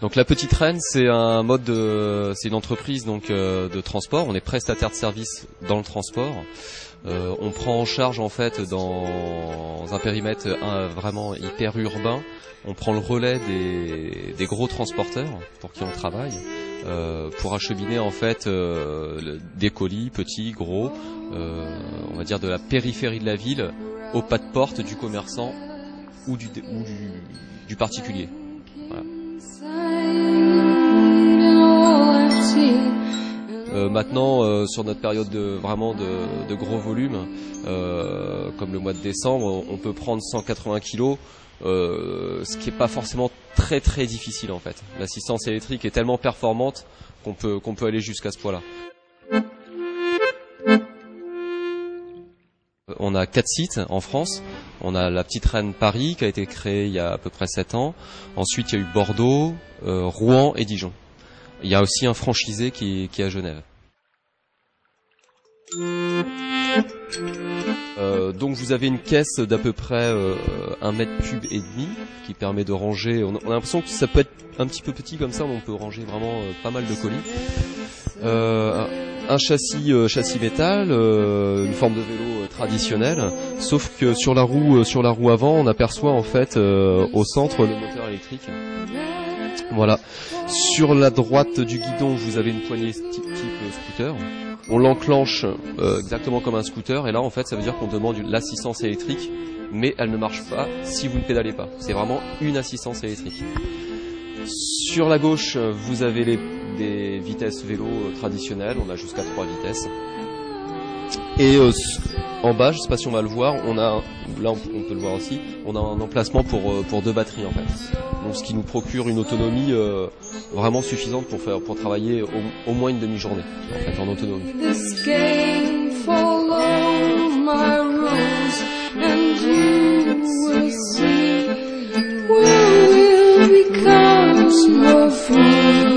Donc la Petite Reine, c'est un mode c'est une entreprise donc de transport. On est prestataire de service dans le transport. On prend en charge en fait dans un périmètre vraiment hyper urbain. On prend le relais des gros transporteurs pour qui on travaille pour acheminer en fait des colis petits, gros, on va dire de la périphérie de la ville au pas de porte du commerçant ou du particulier. Voilà. Maintenant, sur notre période de gros volume, comme le mois de décembre, on peut prendre 180 kg, ce qui n'est pas forcément très très difficile en fait. L'assistance électrique est tellement performante qu'on peut aller jusqu'à ce point-là. On a 4 sites en France. On a la Petite Reine Paris qui a été créée il y a à peu près 7 ans. Ensuite, il y a eu Bordeaux, Rouen et Dijon. Il y a aussi un franchisé qui est à Genève. Donc vous avez une caisse d'à peu près 1 mètre cube et demi qui permet de ranger. On a l'impression que ça peut être un petit peu petit comme ça, mais on peut ranger vraiment pas mal de colis. Un châssis métal, une forme de vélo traditionnel, sauf que sur la roue avant, on aperçoit en fait au centre le moteur électrique. Voilà. Sur la droite du guidon, vous avez une poignée type scooter. On l'enclenche exactement comme un scooter, et là en fait ça veut dire qu'on demande l'assistance électrique, mais elle ne marche pas si vous ne pédalez pas. C'est vraiment une assistance électrique. Sur la gauche, vous avez des vitesses vélo traditionnelles, on a jusqu'à 3 vitesses. Et en bas, je ne sais pas si on va le voir, là on peut le voir aussi, on a un emplacement pour 2 batteries en fait. Donc ce qui nous procure une autonomie vraiment suffisante pour travailler au moins une demi-journée en fait en autonomie. More food.